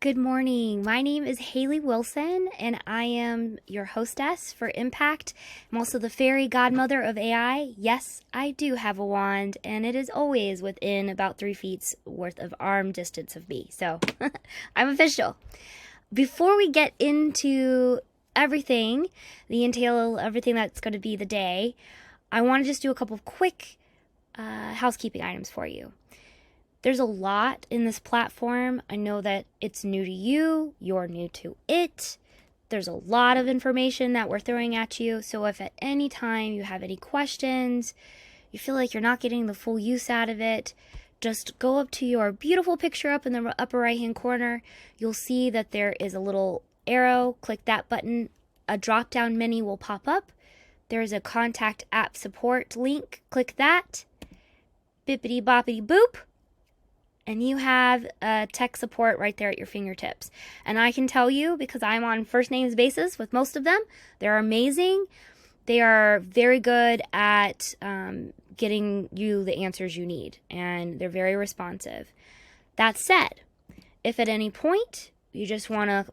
Good morning. My name is Hailey Wilson, and I am your hostess for AImpact. I'm also the fairy godmother of AI. Yes, I do have a wand, and it is always within about 3 feet's worth of arm distance of me. So I'm official. Before we get into everything, everything that's going to be the day, I want to just do a couple of quick housekeeping items for you. There's a lot in this platform. I know that it's new to you. You're new to it. There's a lot of information that we're throwing at you. So if at any time you have any questions, you feel like you're not getting the full use out of it, just go up to your beautiful picture up in the upper right-hand corner. You'll see that there is a little arrow. Click that button. A drop-down menu will pop up. There's a contact app support link. Click that. Bippity boppity boop. And you have tech support right there at your fingertips. And I can tell you, because I'm on first names basis with most of them, they're amazing. They are very good at getting you the answers you need, and they're very responsive. That said, if at any point you just want to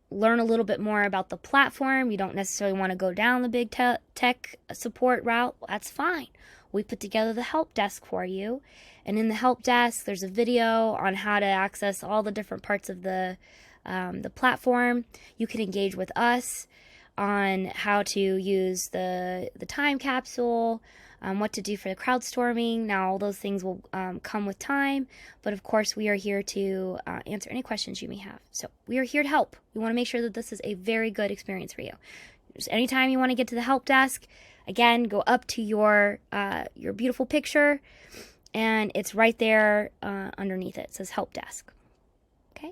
learn a little bit more about the platform, you don't necessarily want to go down the big tech support route, that's fine. We put together the help desk for you. And in the help desk, there's a video on how to access all the different parts of the platform. You can engage with us on how to use the time capsule, what to do for the crowdstorming. Now, all those things will come with time. But of course, we are here to answer any questions you may have. So we are here to help. We want to make sure that this is a very good experience for you. Just anytime you want to get to the help desk, again, go up to your beautiful picture. And it's right there underneath it. It says help desk. Okay?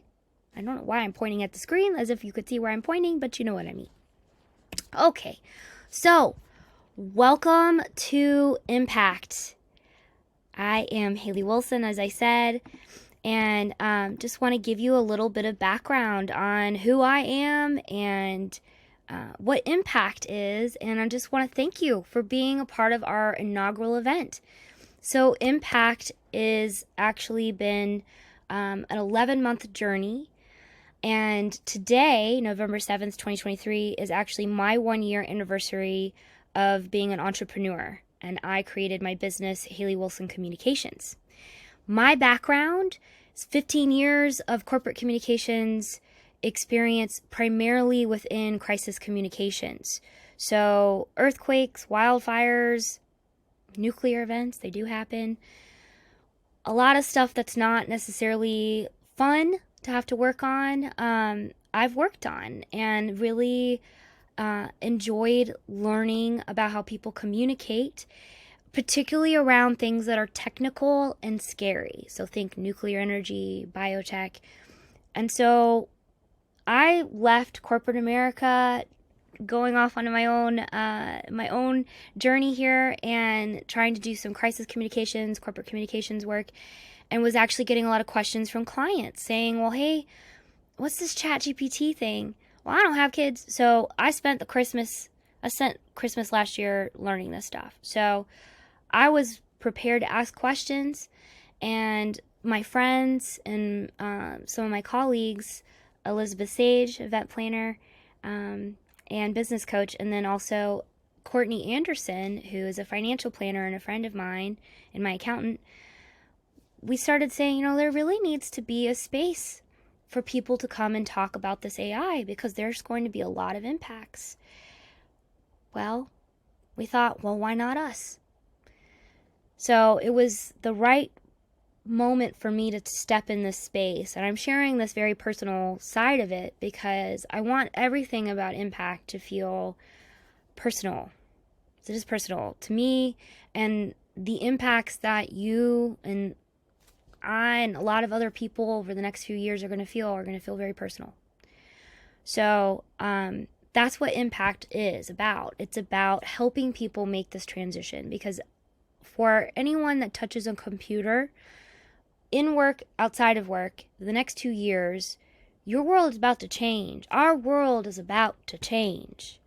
I don't know why I'm pointing at the screen as if you could see where I'm pointing, but you know what I mean. Okay. So, welcome to AImpact. I am Hailey Wilson, as I said, and just want to give you a little bit of background on who I am and what AImpact is. And I just want to thank you for being a part of our inaugural event. So AImpact is actually been an 11-month journey, and today, November 7th, 2023, is actually my 1-year anniversary of being an entrepreneur, and I created my business, Hailey Wilson Communications. My background is 15 years of corporate communications experience, primarily within crisis communications. So earthquakes, wildfires, nuclear events, they do happen. A lot of stuff that's not necessarily fun to have to work on, I've worked on and really enjoyed learning about how people communicate, particularly around things that are technical and scary. So think nuclear energy, biotech. And so I left corporate America, going off on my own journey here and trying to do some crisis communications, corporate communications work, and was actually getting a lot of questions from clients saying, well, hey, what's this ChatGPT thing? Well, I don't have kids. So I spent Christmas last year learning this stuff. So I was prepared to ask questions, and my friends and some of my colleagues, Elizabeth Sage, event planner, and business coach, and then also Courtney Anderson, who is a financial planner and a friend of mine and my accountant, we started saying, there really needs to be a space for people to come and talk about this AI because there's going to be a lot of impacts. Well, we thought, well, why not us? So it was the right moment for me to step in this space, and I'm sharing this very personal side of it because I want everything about AImpact to feel personal. So it is personal to me, and the impacts that you and I and a lot of other people over the next few years are going to feel very personal. So that's what AImpact is about. It's about helping people make this transition, because for anyone that touches a computer, in work, outside of work, the next 2 years, your world is about to change. Our world is about to change.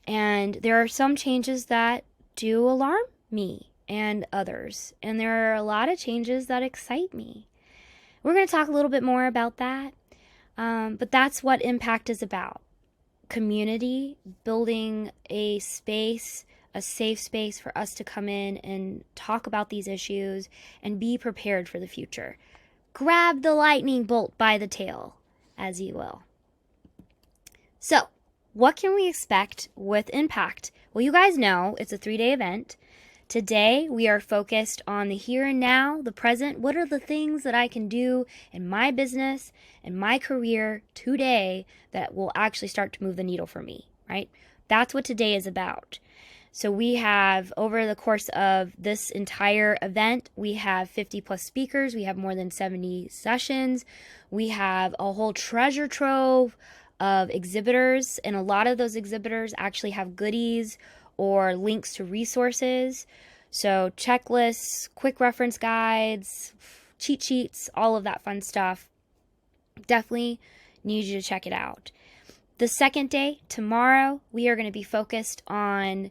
And there are some changes that do alarm me and others. And there are a lot of changes that excite me. We're going to talk a little bit more about that. But that's what Impact is about. Community, building a space, a safe space for us to come in and talk about these issues and be prepared for the future. Grab the lightning bolt by the tail, as you will. So, what can we expect with Impact? Well, you guys know it's a 3-day event. Today, we are focused on the here and now, the present. What are the things that I can do in my business and my career today that will actually start to move the needle for me, right? That's what today is about. So we have, over the course of this entire event, we have 50 plus speakers. We have more than 70 sessions. We have a whole treasure trove of exhibitors, and a lot of those exhibitors actually have goodies or links to resources. So checklists, quick reference guides, cheat sheets, all of that fun stuff. Definitely need you to check it out. The second day, tomorrow, we are going to be focused on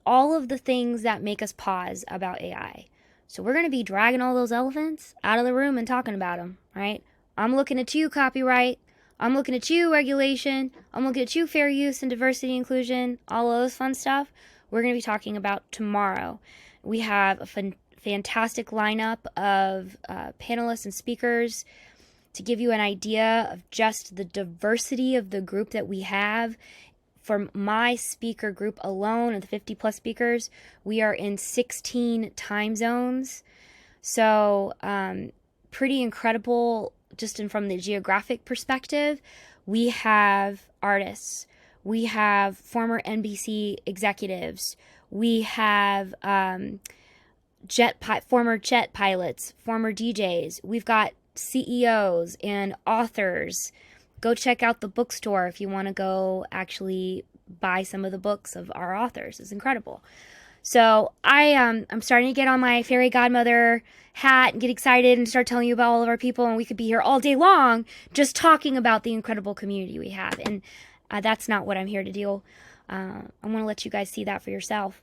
all of the things that make us pause about AI. So we're going to be dragging all those elephants out of the room and talking about them, right? I'm looking at you, copyright. I'm looking at you, regulation. I'm looking at you, fair use and diversity inclusion, all of those fun stuff. We're going to be talking about tomorrow. We have a fantastic lineup of panelists and speakers to give you an idea of just the diversity of the group that we have. For my speaker group alone, of the 50 plus speakers, we are in 16 time zones. So pretty incredible just from the geographic perspective. We have artists. We have former NBC executives. We have former jet pilots, former DJs. We've got CEOs and authors. Go check out the bookstore if you want to go actually buy some of the books of our authors. It's incredible. So I'm starting to get on my fairy godmother hat and get excited and start telling you about all of our people, and we could be here all day long just talking about the incredible community we have. And that's not what I'm here to do. I want to let you guys see that for yourself.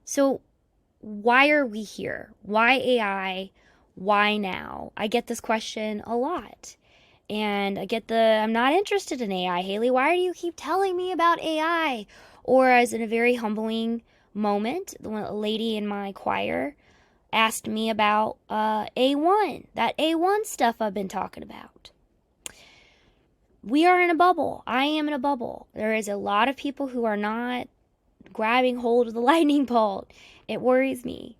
So why are we here? Why AI? Why now? I get this question a lot. And I get I'm not interested in AI, Hailey. Why do you keep telling me about AI? Or as in a very humbling moment, a lady in my choir asked me about A1, that A1 stuff I've been talking about. We are in a bubble. I am in a bubble. There is a lot of people who are not grabbing hold of the lightning bolt. It worries me.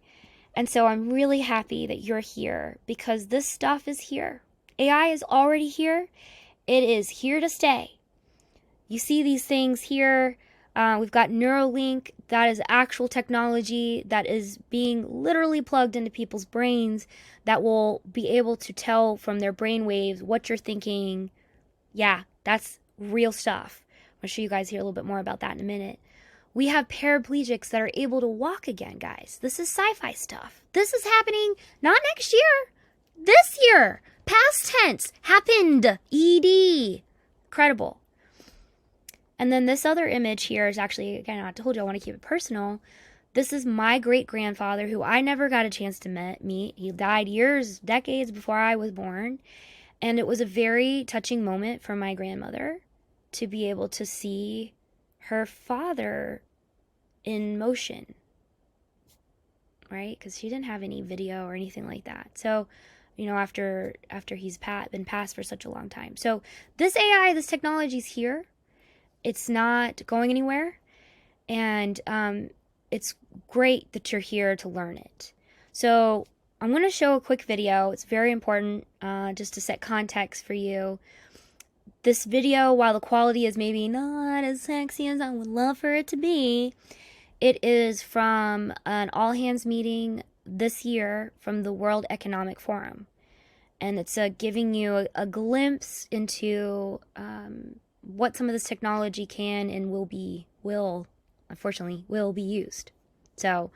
And so I'm really happy that you're here because this stuff is here. AI is already here. It is here to stay. You see these things here. We've got Neuralink. That is actual technology that is being literally plugged into people's brains that will be able to tell from their brain waves what you're thinking. Yeah, that's real stuff. I'll show you guys here a little bit more about that in a minute. We have paraplegics that are able to walk again, guys. This is sci-fi stuff. This is happening not next year, this year. Past tense. Happened. ED. Incredible. And then this other image here is actually, again, I told you I want to keep it personal. This is my great-grandfather who I never got a chance to meet. He died decades before I was born. And it was a very touching moment for my grandmother to be able to see her father in motion. Right? Because she didn't have any video or anything like that. So, you know, after he's been passed for such a long time. So this AI, this technology is here. It's not going anywhere. And it's great that you're here to learn it. So I'm going to show a quick video. It's very important just to set context for you. This video, while the quality is maybe not as sexy as I would love for it to be, it is from an all-hands meeting this year from the World Economic Forum. And it's giving you a glimpse into what some of this technology can and unfortunately, will be used. So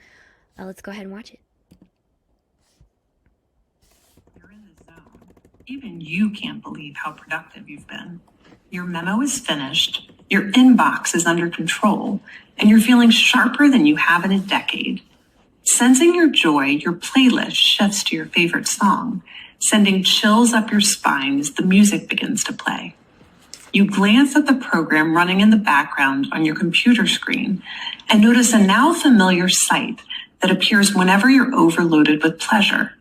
let's go ahead and watch it. You're in the zone. Even you can't believe how productive you've been. Your memo is finished, your inbox is under control, and you're feeling sharper than you have in a decade. Sensing your joy, your playlist shifts to your favorite song, sending chills up your spine as the music begins to play. You glance at the program running in the background on your computer screen and notice a now familiar sight that appears whenever you're overloaded with pleasure.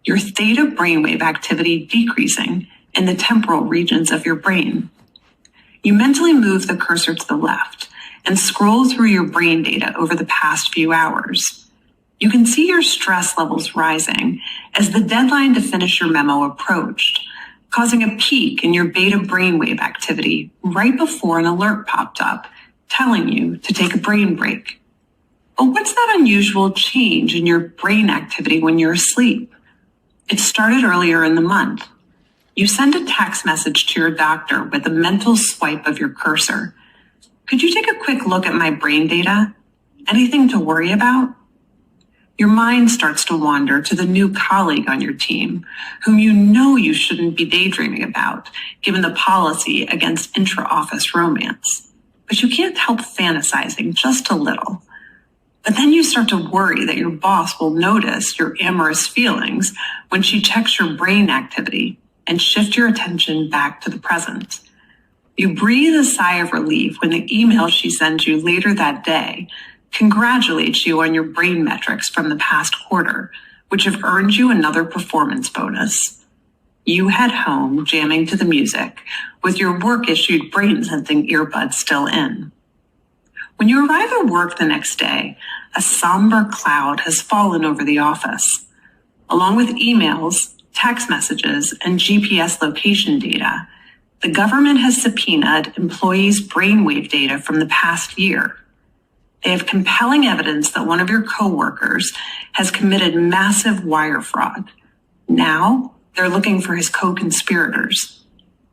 Your theta brainwave activity decreasing in the temporal regions of your brain. You mentally move the cursor to the left and scroll through your brain data over the past few hours. You can see your stress levels rising as the deadline to finish your memo approached, causing a peak in your beta brainwave activity right before an alert popped up, telling you to take a brain break. But what's that unusual change in your brain activity when you're asleep? It started earlier in the month. You send a text message to your doctor with a mental swipe of your cursor. Could you take a quick look at my brain data? Anything to worry about? Your mind starts to wander to the new colleague on your team, whom you know you shouldn't be daydreaming about, given the policy against intra-office romance. But you can't help fantasizing just a little. But then you start to worry that your boss will notice your amorous feelings when she checks your brain activity and shift your attention back to the present. You breathe a sigh of relief when the email she sends you later that day congratulates you on your brain metrics from the past quarter, which have earned you another performance bonus. You head home jamming to the music with your work-issued brain-sensing earbuds still in. When you arrive at work the next day, a somber cloud has fallen over the office. Along with emails, text messages, and GPS location data, the government has subpoenaed employees' brainwave data from the past year. They have compelling evidence that one of your coworkers has committed massive wire fraud. Now, they're looking for his co-conspirators.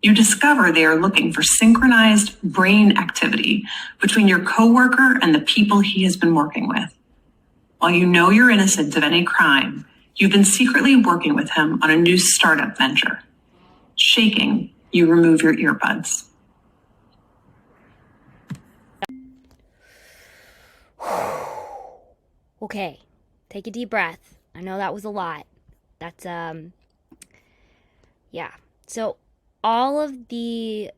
You discover they are looking for synchronized brain activity between your coworker and the people he has been working with. While you know you're innocent of any crime, you've been secretly working with him on a new startup venture. Shaking, you remove your earbuds. Okay, take a deep breath. I know that was a lot. That's, yeah. So all of the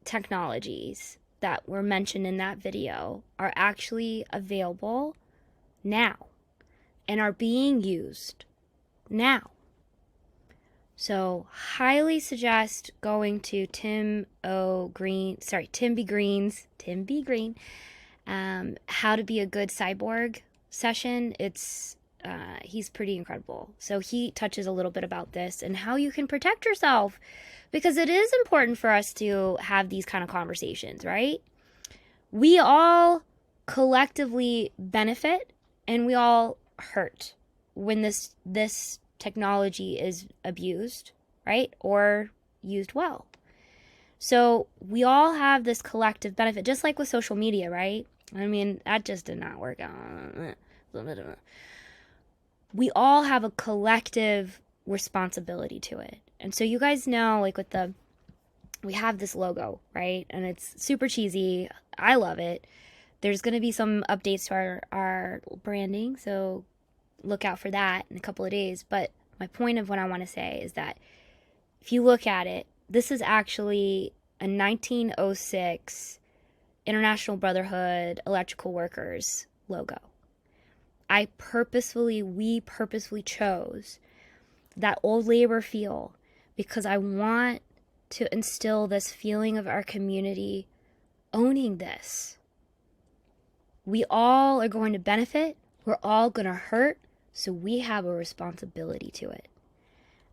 technologies that were mentioned in that video are actually available now and are being used now. So highly suggest going to Tim B. Green's How to Be a Good Cyborg session. He's pretty incredible. So he touches a little bit about this and how you can protect yourself, because it is important for us to have these kind of conversations, right? We all collectively benefit and we all hurt when this technology is abused, right? Or used well. So we all have this collective benefit, just like with social media, right? I mean, that just did not work out. We all have a collective responsibility to it. And so you guys know, like we have this logo, right? And it's super cheesy. I love it. There's going to be some updates to our branding, so look out for that in a couple of days. But my point of what I want to say is that if you look at it, this is actually a 1906 International Brotherhood Electrical Workers logo. We purposefully chose that old labor feel because I want to instill this feeling of our community owning this. We all are going to benefit. We're all going to hurt. So we have a responsibility to it.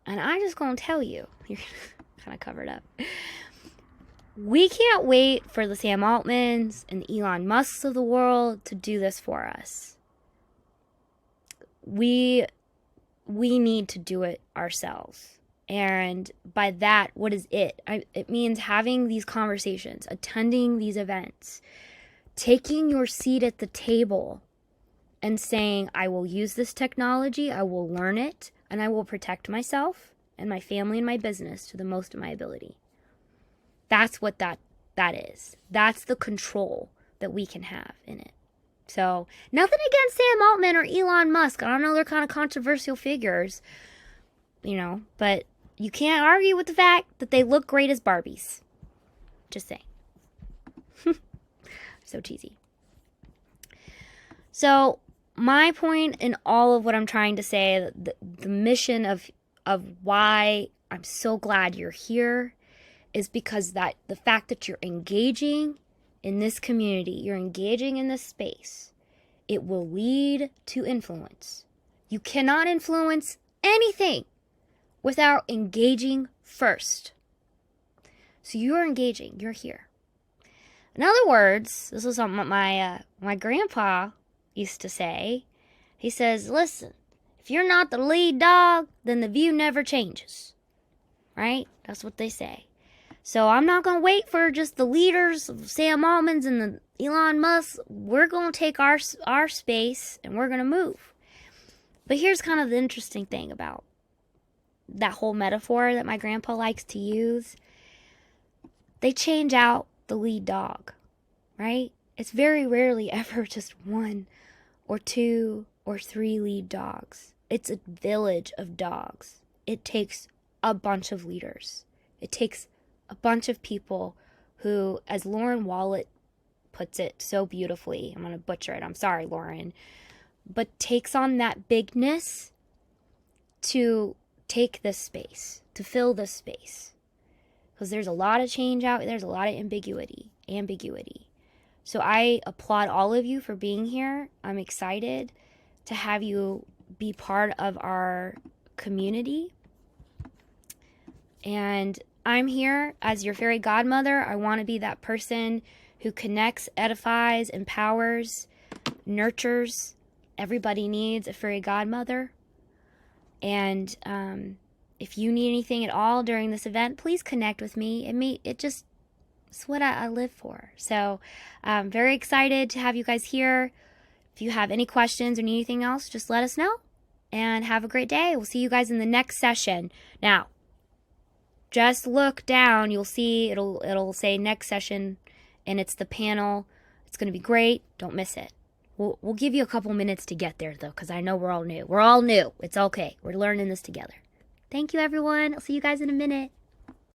And I'm just going to tell you, you're kind of covered up. We can't wait for the Sam Altmans and Elon Musks of the world to do this for us. We need to do it ourselves. And by that, what is it? It means having these conversations, attending these events, taking your seat at the table and saying, I will use this technology, I will learn it, and I will protect myself and my family and my business to the most of my ability. That's what that is. That's the control that we can have in it. So, nothing against Sam Altman or Elon Musk. I don't know, they're kind of controversial figures. but you can't argue with the fact that they look great as Barbies. Just saying. So cheesy. So my point in all of what I'm trying to say, the mission of why I'm so glad you're here, is because that the fact that you're engaging in this community, you're engaging in this space, it will lead to influence. You cannot influence anything without engaging first. So you're engaging, you're here. In other words, this is something my grandpa used to say. He says, listen, if you're not the lead dog, then the view never changes. Right? That's what they say. So I'm not going to wait for just the leaders of Sam Altman's and the Elon Musk. We're going to take our space and we're going to move. But here's kind of the interesting thing about that whole metaphor that my grandpa likes to use. They change out the lead dog, right? It's very rarely ever just one or two or three lead dogs. It's a village of dogs. It takes a bunch of leaders. It takes a bunch of people who, as Lauren Wallet puts it so beautifully, I'm going to butcher it, I'm sorry, Lauren, but takes on that bigness to take this space, to fill this space. Because there's a lot of change out there, there's a lot of ambiguity. So I applaud all of you for being here. I'm excited to have you be part of our community. And I'm here as your fairy godmother. I want to be that person who connects, edifies, empowers, nurtures. Everybody needs a fairy godmother. And if you need anything at all during this event, please connect with me. It's what I live for. So I'm very excited to have you guys here. If you have any questions or need anything else, just let us know. And have a great day. We'll see you guys in the next session. Now, just look down. You'll see it'll say next session, and it's the panel. It's going to be great. Don't miss it. We'll give you a couple minutes to get there, though, because I know we're all new. We're all new. It's okay. We're learning this together. Thank you, everyone. I'll see you guys in a minute.